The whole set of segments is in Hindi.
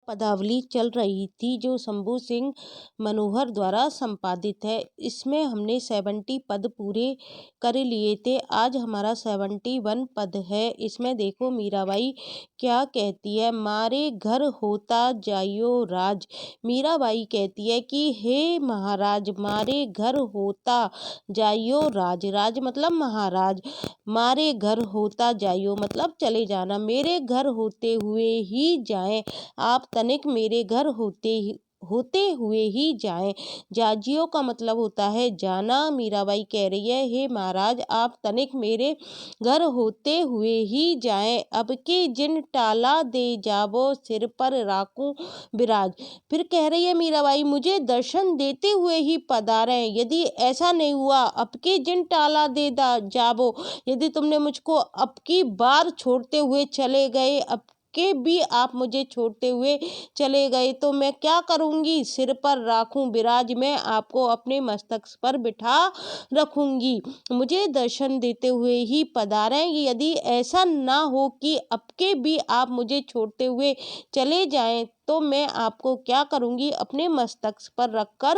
पदावली चल रही थी जो शंभू सिंह मनोहर द्वारा संपादित है। इसमें हमने 70 पद पूरे कर लिए थे। आज हमारा 71 पद है। इसमें देखो मीराबाई क्या कहती है। मारे घर होता जाइयो राज। मीराबाई कहती है कि हे महाराज, मारे घर होता जाइयो राज। राज मतलब महाराज। मारे घर होता जाइयो मतलब चले जाना, मेरे घर होते हुए ही जाएं। आप तनिक मेरे घर होते हुए ही जाएं। जाजियो का मतलब होता है जाना। मीराबाई कह रही है, हे महाराज आप तनिक मेरे घर होते हुए ही जाएं। अब के जिन टाला दे जाबो, सिर पर राखूं बिराज। फिर कह रही है मीराबाई, मुझे दर्शन देते हुए ही पधारें। यदि ऐसा नहीं हुआ, अब के जिन टाला दे जाबो, यदि तुमने मुझको अब की बार छोड़ते हुए चले गए, अब के भी आप मुझे छोड़ते हुए चले गए तो मैं क्या करूंगी। सिर पर राखूं बिराज, मैं आपको अपने मस्तक पर बिठा रखूंगी। मुझे दर्शन देते हुए ही पधारें। यदि ऐसा ना हो कि अब के भी आप मुझे छोड़ते हुए चले जाएं तो मैं आपको क्या करूंगी, अपने मस्तक पर रखकर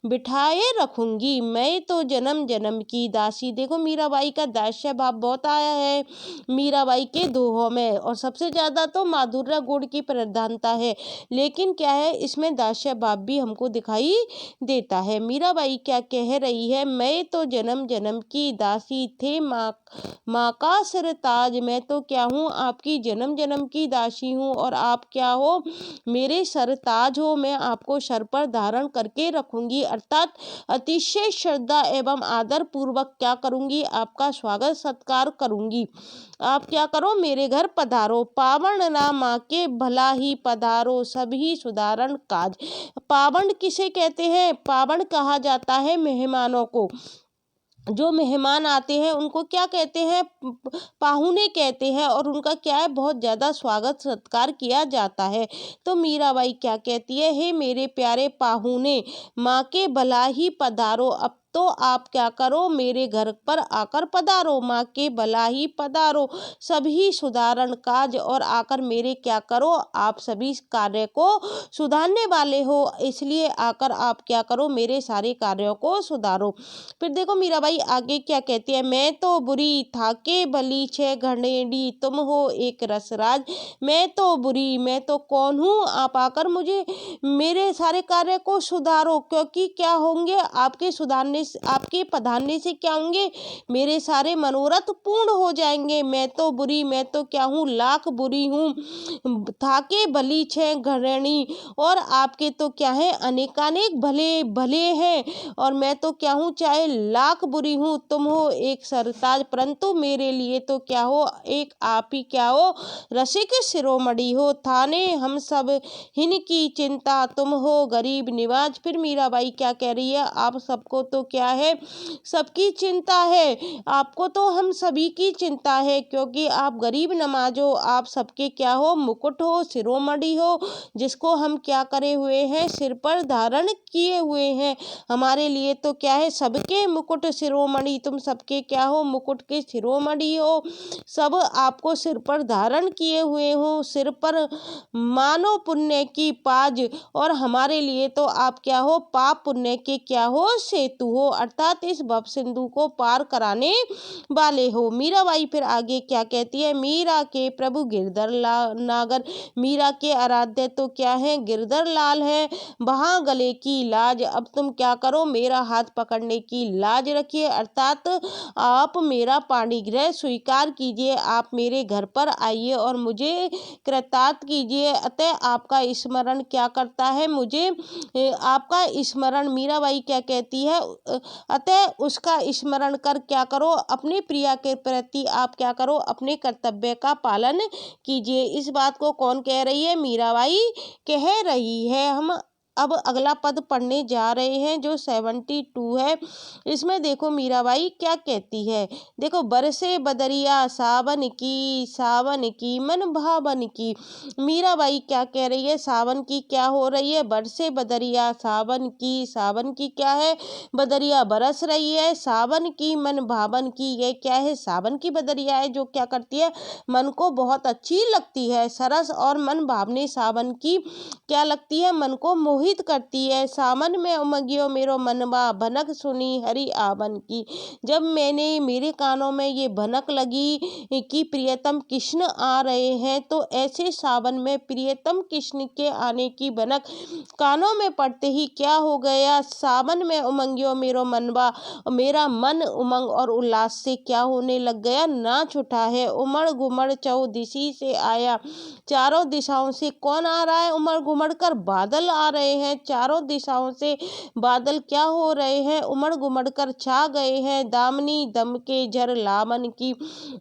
बिठाए रखूंगी। मैं तो जन्म जन्म की दासी। देखो मीराबाई का दास्य भाव बहुत आया है मीराबाई के दोहों में, और सबसे ज्यादा तो माधुर्य गुण की प्रधानता है, लेकिन क्या है इसमें दास्य भाव भी हमको दिखाई देता है। मीराबाई क्या कह रही है, मैं तो जन्म जन्म की दासी थे माँ का सरताज। मैं तो क्या हूँ, आपकी जन्म जन्म की दासी हूँ और आप क्या हो, मेरे सरताज हो। मैं आपको सर पर धारण करके रखूंगी, अर्थात अतिशय श्रद्धा एवं आदर पूर्वक क्या करूंगी, आपका स्वागत सत्कार करूंगी। आप क्या करो, मेरे घर पधारो। पावन ना माँ के भला ही पधारो, सभी सुधारण काज। पावन किसे कहते हैं, पावन कहा जाता है मेहमानों को। जो मेहमान आते हैं उनको क्या कहते हैं, पाहुने कहते हैं, और उनका क्या है बहुत ज्यादा स्वागत सत्कार किया जाता है। तो मीराबाई क्या कहती है, हे मेरे प्यारे पाहुने, माँ के भला ही पधारो। अब तो आप क्या करो, मेरे घर पर आकर पधारो, माँ के भला ही पधारो, सभी सुधारण काज, और आकर मेरे क्या करो, आप सभी कार्य को सुधारने वाले हो, इसलिए आकर आप क्या करो, मेरे सारे कार्यों को सुधारो। फिर देखो मीराबाई आगे क्या कहती है, मैं तो बुरी थाके भली छे घनेडी, तुम हो एक रसराज। मैं तो बुरी, मैं तो कौन हूँ, आप आकर मुझे मेरे सारे कार्य को सुधारो, क्योंकि क्या होंगे, आपके सुधारने से, आपके पधारने से क्या होंगे, मेरे सारे मनोरथ पूर्ण हो जाएंगे। मैं तो बुरी, मैं तो क्या हूँ, लाख बुरी हूँ, थाके भली छे घरेणी, और आपके तो क्या है अनेकानेक भले भले हैं, और मैं तो क्या हूँ, चाहे लाख बुरी हूँ, तुम हो एक सरताज, परंतु मेरे लिए तो क्या हो, एक आप ही क्या हो, रसिक शिरोमणि हो। थाने हम सब हिनकी चिंता, तुम हो गरीब निवाज। फिर मीराबाई क्या कह रही है, आप सबको तो क्या है, सबकी चिंता है, आपको तो हम सभी की चिंता है, क्योंकि आप गरीब नवाज हो, आप सबके क्या हो, मुकुट हो, शिरोमणि हो, जिसको हम क्या करे हुए हैं, सिर पर धारण किए हुए हैं। हमारे लिए तो क्या है, सबके मुकुट शिरोमणि, तुम सबके क्या हो, मुकुट के शिरोमणि हो, सब आपको सिर पर धारण किए हुए हो, सिर पर मानो पुण्य की पाज, और हमारे लिए तो आप क्या हो, पाप पुण्य के क्या हो, सेतु हो, अर्थात इस भव सिंधु को पार कराने वाले हो। मीराबाई फिर आगे क्या कहती है, मीरा के प्रभु गिरधर नागर। मीरा के आराध्य तो क्या है, गिरधर लाल है, वहां गले की लाज। अब तुम क्या करो, मेरा हाथ पकड़ने की लाज रखिए, अर्थात आप मेरा पाणिग्रह स्वीकार कीजिए, आप मेरे घर पर आइए और मुझे कृतार्थ कीजिए। अतः आपका स्मरण क्या करता है, मुझे आपका स्मरण, मीराबाई क्या कहती है, अतः उसका स्मरण कर क्या करो, अपने प्रिया के प्रति आप क्या करो, अपने कर्तव्य का पालन कीजिए। इस बात को कौन कह रही है, मीराबाई कह रही है। हम अब अगला पद पढ़ने जा रहे हैं जो 72 है। इसमें देखो मीराबाई क्या कहती है। देखो, बरसे बदरिया सावन की मन भावन की। मीराबाई क्या कह रही है, सावन की क्या हो रही है, बरसे बदरिया सावन की क्या है, बदरिया बरस रही है, सावन की मन भावन की। ये क्या है, सावन की बदरिया है जो क्या करती है, मन को बहुत अच्छी लगती है। सरस और मन भावने सावन की क्या लगती है, मन को मोहित करती है। सावन में उमगियो मेरो मनवा भनक सुनी हरि आवन की। जब मैंने मेरे कानों में ये भनक लगी कि प्रियतम कृष्ण आ रहे हैं, तो ऐसे सावन में प्रियतम कृष्ण के आने की भनक कानों में पड़ते ही क्या हो गया, सावन में उमंगियो मेरो मनवा, मेरा मन उमंग और उल्लास से क्या होने लग गया, नाच उठा है। उमड़ घुमड़ चौदिशी से आया, चारों दिशाओं से कौन आ रहा है, उमड़ घुमड़ कर बादल आ रहे हैं। चारों दिशाओं से बादल क्या हो रहे हैं, उमड़ घुमड़ कर छा गए हैं। दामनी दम के झर लावन की।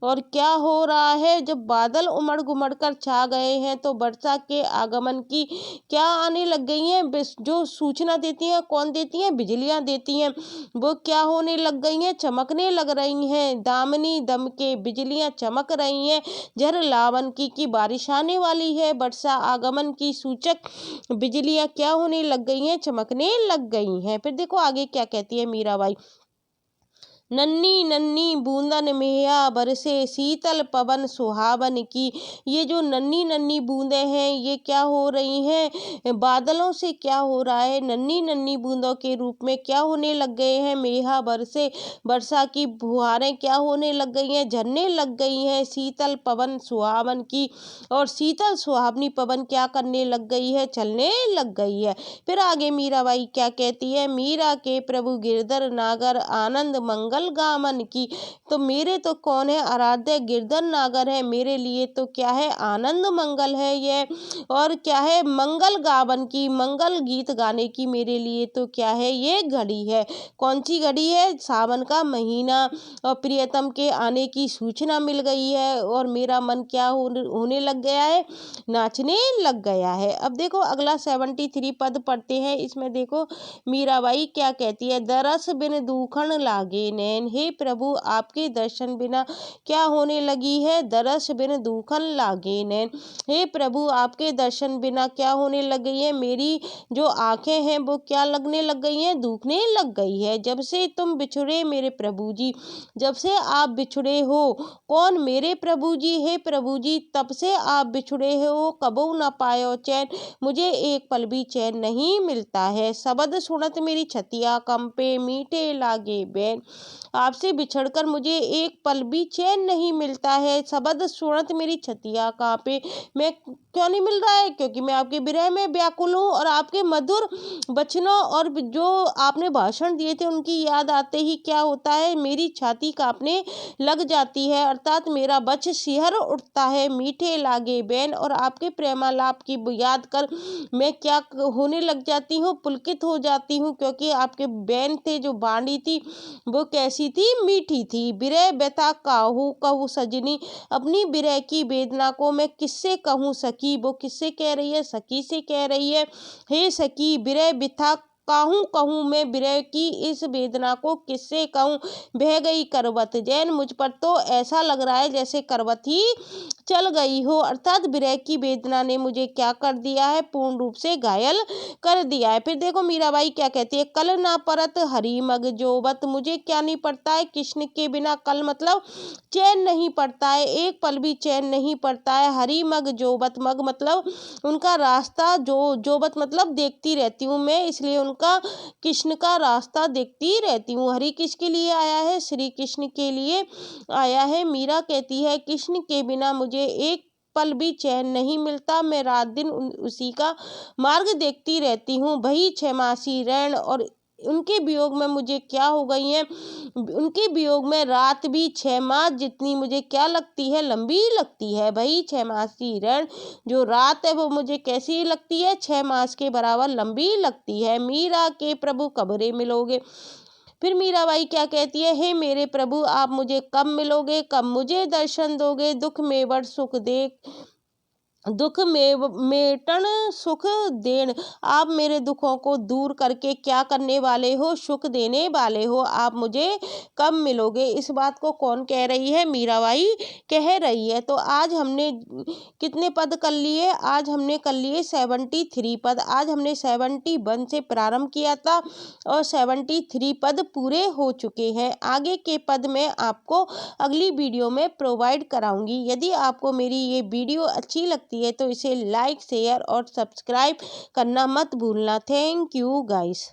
और क्या हो रहा है, जब बादल उमड़ घुमड़ कर छा गए हैं तो वर्षा के आगमन की क्या आने लग गई हैं, जो सूचना देती हैं, कौन देती हैं, बिजलियां देती हैं, वो क्या होने लग गई हैं, चमकने लग रही हैं। दामनी दम के बिजलियां चमक रही हैं, झर लावन की बारिश आने वाली है। वर्षा आगमन की सूचक बिजलियां क्या होने लग गई हैं, चमकने लग गई हैं। फिर देखो आगे क्या कहती है मीराबाई। नन्ही नन्ही बूंदन मेया बरसे शीतल पवन सुहावन की। ये जो नन्ही नन्ही बूंदें हैं, ये क्या हो रही हैं, बादलों से क्या हो रहा है, नन्ही नन्ही बूंदों के रूप में क्या होने लग गए हैं, मेहा बरसे, वर्षा की फुहारें क्या होने लग गई हैं, झरने लग गई हैं। शीतल पवन सुहावन की, और शीतल सुहावनी पवन क्या करने लग गई है, चलने लग गई है। फिर आगे मीराबाई क्या कहती है, मीरा के प्रभु गिरधर नागर आनंद मंगल गामन की। तो मेरे तो कौन है, आराध्य गिरधर नागर है, मेरे लिए तो क्या है, आनंद मंगल है ये, और क्या है, मंगल गावन की, मंगल गीत गाने की मेरे लिए तो क्या है, ये घड़ी है। कौन सी घड़ी है, सावन का महीना, और प्रियतम के आने की सूचना मिल गई है, और मेरा मन क्या होने लग गया है, नाचने लग गया है। अब देखो अगला 73 पद पढ़ते हैं। इसमें देखो मीराबाई क्या कहती है, दरस बिन दूखन लागे नैन। हे प्रभु, आपके दर्शन बिना क्या होने लगी है, दरस बिन दूखन लागे नैन। हे प्रभु, आपके दर्शन बिना क्या होने लग गई है, मेरी जो आंखें हैं वो क्या लगने लग गई हैं, दुखने लग गई है। जब से तुम बिछुड़े मेरे प्रभु जी, जब से आप बिछुड़े हो, कौन, मेरे प्रभु जी, हे प्रभु जी, तब से आप बिछुड़े हो, कबो न पायो चैन, मुझे एक पल भी चैन नहीं मिलता है। शब्द सुनत मेरी छतिया कंपे, मीठे लागे बैन। आपसे बिछड़कर मुझे एक पल भी चैन नहीं मिलता है। शब्द सुनत मेरी छतिया कांपे, मैं क्यों नहीं मिल रहा है, क्योंकि मैं आपके विरह में व्याकुल हूँ, और आपके मधुर वचनों और जो आपने भाषण दिए थे उनकी याद आते ही क्या होता है, मेरी छाती कांपने लग जाती है, अर्थात मेरा वक्ष शिहर उठता है। मीठे लागे बैन, और आपके प्रेमालाप की याद कर मैं क्या होने लग जाती हूँ, पुलकित हो जाती हूँ, क्योंकि आपके बैन थे, जो बाणी थी वो कैसी थी, मीठी थी। विरह व्यथा काहू कहूँ सजनी, अपनी विरह की वेदना को मैं किससे कहूँ सखी, वो किससे कह रही है, सखी से कह रही है। हे सखी, विरह व्यथा काहूँ कहूँ मैं, विरह की इस वेदना को किससे कहूँ। बह गई करवत जैन, मुझ पर तो ऐसा लग रहा है जैसे करवत ही चल गई हो, अर्थात विरह की वेदना ने मुझे क्या कर दिया है, पूर्ण रूप से घायल कर दिया है। फिर देखो मीराबाई क्या कहती है, कल ना परत हरी मग जोबत, मुझे क्या नहीं पड़ता है, कृष्ण के बिना कल मतलब चैन नहीं पड़ता है, एक पल भी चैन नहीं पड़ता है। हरी मग जोबत, मग मतलब उनका रास्ता, जोबत मतलब देखती रहती हूँ मैं, इसलिए उनका कृष्ण का रास्ता देखती रहती हूँ। हरि किसके लिए आया है, श्री कृष्ण के लिए आया है। मीरा कहती है, कृष्ण के बिना मुझे एक पल भी चैन नहीं मिलता, मैं रात दिन उसी का मार्ग देखती रहती हूँ। वही छमासी रैन, और उनके वियोग में मुझे क्या हो गई है, उनके वियोग में रात भी 6 मास जितनी मुझे क्या लगती है, लंबी लगती है। वही 6 मासी रण, जो रात है वो मुझे कैसी लगती है, 6 मास के बराबर लंबी लगती है। मीरा के प्रभु कबरे मिलोगे। फिर मीराबाई क्या कहती है, हे मेरे प्रभु, आप मुझे कब मिलोगे, कब मुझे दर्शन दोगे, दुख में बड़ सुख देख दुख में मेटन सुख देन, आप मेरे दुखों को दूर करके क्या करने वाले हो, सुख देने वाले हो। आप मुझे कब मिलोगे? इस बात को कौन कह रही है? मीराबाई कह रही है। तो आज हमने कितने पद कर लिए? आज हमने कर लिए 73 पद। आज हमने 71 से प्रारंभ किया था और 73 पद पूरे हो चुके हैं। आगे के पद मैं आपको अगली वीडियो में प्रोवाइड कराऊंगी। यदि आपको मेरी ये वीडियो अच्छी लगती है तो इसे लाइक, शेयर और सब्सक्राइब करना मत भूलना। Thank you guys.